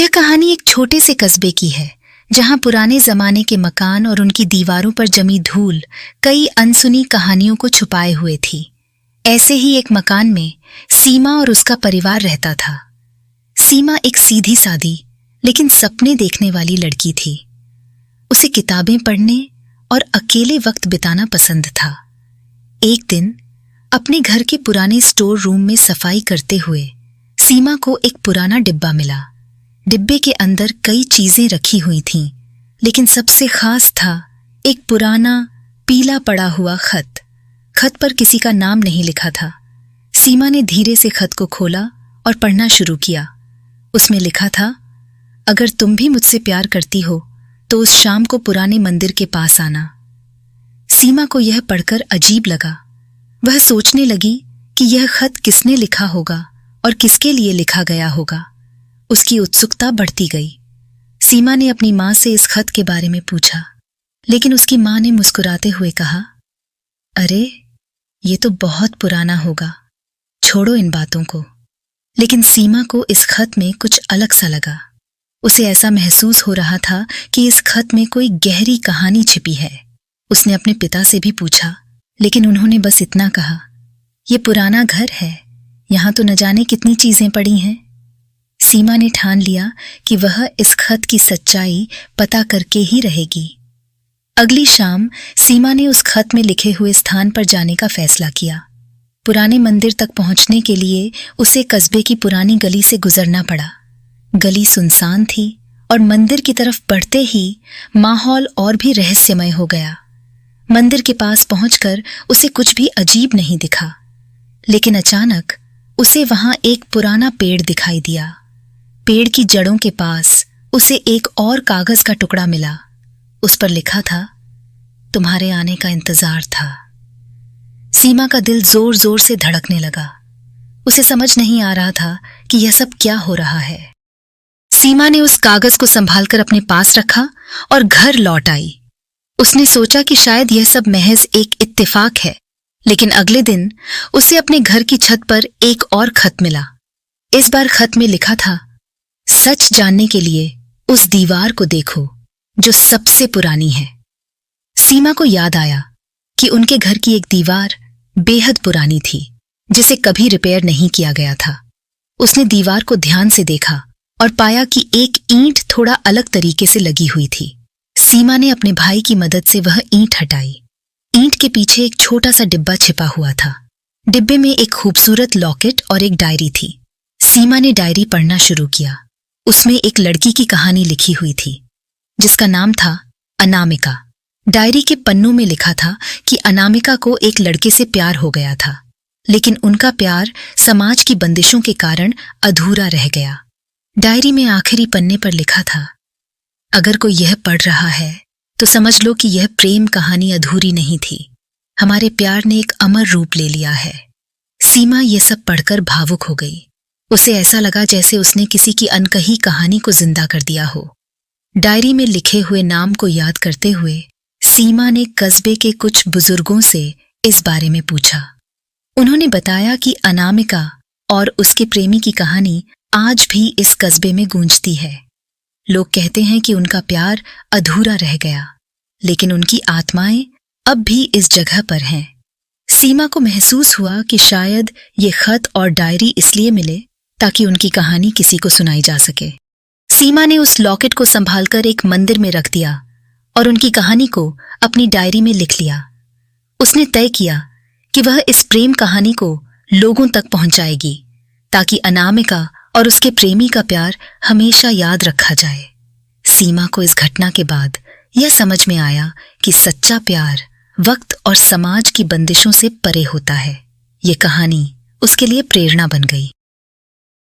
यह कहानी एक छोटे से कस्बे की है जहां पुराने जमाने के मकान और उनकी दीवारों पर जमी धूल कई अनसुनी कहानियों को छुपाए हुए थी। ऐसे ही एक मकान में सीमा और उसका परिवार रहता था। सीमा एक सीधी सादी लेकिन सपने देखने वाली लड़की थी। उसे किताबें पढ़ने और अकेले वक्त बिताना पसंद था। एक दिन अपने घर के पुराने स्टोर रूम में सफाई करते हुए सीमा को एक पुराना डिब्बा मिला। डिब्बे के अंदर कई चीजें रखी हुई थीं, लेकिन सबसे खास था एक पुराना पीला पड़ा हुआ खत। खत पर किसी का नाम नहीं लिखा था। सीमा ने धीरे से खत को खोला और पढ़ना शुरू किया। उसमें लिखा था, अगर तुम भी मुझसे प्यार करती हो तो उस शाम को पुराने मंदिर के पास आना। सीमा को यह पढ़कर अजीब लगा। वह सोचने लगी कि यह खत किसने लिखा होगा और किसके लिए लिखा गया होगा। उसकी उत्सुकता बढ़ती गई। सीमा ने अपनी मां से इस खत के बारे में पूछा, लेकिन उसकी मां ने मुस्कुराते हुए कहा, अरे ये तो बहुत पुराना होगा, छोड़ो इन बातों को। लेकिन सीमा को इस खत में कुछ अलग सा लगा। उसे ऐसा महसूस हो रहा था कि इस खत में कोई गहरी कहानी छिपी है। उसने अपने पिता से भी पूछा, लेकिन उन्होंने बस इतना कहा, ये पुराना घर है, यहां तो न जाने कितनी चीजें पड़ी हैं। सीमा ने ठान लिया कि वह इस खत की सच्चाई पता करके ही रहेगी। अगली शाम सीमा ने उस खत में लिखे हुए स्थान पर जाने का फैसला किया। पुराने मंदिर तक पहुंचने के लिए उसे कस्बे की पुरानी गली से गुजरना पड़ा। गली सुनसान थी और मंदिर की तरफ बढ़ते ही माहौल और भी रहस्यमय हो गया। मंदिर के पास पहुंचकर उसे कुछ भी अजीब नहीं दिखा, लेकिन अचानक उसे वहां एक पुराना पेड़ दिखाई दिया। पेड़ की जड़ों के पास उसे एक और कागज का टुकड़ा मिला। उस पर लिखा था, तुम्हारे आने का इंतजार था। सीमा का दिल जोर जोर से धड़कने लगा। उसे समझ नहीं आ रहा था कि यह सब क्या हो रहा है। सीमा ने उस कागज को संभालकर अपने पास रखा और घर लौट आई। उसने सोचा कि शायद यह सब महज एक इत्तेफाक है, लेकिन अगले दिन उसे अपने घर की छत पर एक और खत मिला। इस बार खत में लिखा था, सच जानने के लिए उस दीवार को देखो जो सबसे पुरानी है। सीमा को याद आया कि उनके घर की एक दीवार बेहद पुरानी थी, जिसे कभी रिपेयर नहीं किया गया था। उसने दीवार को ध्यान से देखा और पाया कि एक ईंट थोड़ा अलग तरीके से लगी हुई थी। सीमा ने अपने भाई की मदद से वह ईंट हटाई। ईंट के पीछे एक छोटा सा डिब्बा छिपा हुआ था। डिब्बे में एक खूबसूरत लॉकेट और एक डायरी थी। सीमा ने डायरी पढ़ना शुरू किया। उसमें एक लड़की की कहानी लिखी हुई थी, जिसका नाम था अनामिका। डायरी के पन्नों में लिखा था कि अनामिका को एक लड़के से प्यार हो गया था, लेकिन उनका प्यार समाज की बंदिशों के कारण अधूरा रह गया। डायरी में आखिरी पन्ने पर लिखा था, अगर कोई यह पढ़ रहा है तो समझ लो कि यह प्रेम कहानी अधूरी नहीं थी। हमारे प्यार ने एक अमर रूप ले लिया है। सीमा ये सब पढ़कर भावुक हो गई। उसे ऐसा लगा जैसे उसने किसी की अनकही कहानी को जिंदा कर दिया हो। डायरी में लिखे हुए नाम को याद करते हुए सीमा ने कस्बे के कुछ बुजुर्गों से इस बारे में पूछा। उन्होंने बताया कि अनामिका और उसके प्रेमी की कहानी आज भी इस कस्बे में गूंजती है। लोग कहते हैं कि उनका प्यार अधूरा रह गया, लेकिन उनकी आत्माएं अब भी इस जगह पर हैं। सीमा को महसूस हुआ कि शायद ये खत और डायरी इसलिए मिले ताकि उनकी कहानी किसी को सुनाई जा सके। सीमा ने उस लॉकेट को संभालकर एक मंदिर में रख दिया और उनकी कहानी को अपनी डायरी में लिख लिया। उसने तय किया कि वह इस प्रेम कहानी को लोगों तक पहुंचाएगी, ताकि अनामिका और उसके प्रेमी का प्यार हमेशा याद रखा जाए। सीमा को इस घटना के बाद यह समझ में आया कि सच्चा प्यार वक्त और समाज की बंदिशों से परे होता है। ये कहानी उसके लिए प्रेरणा बन गई।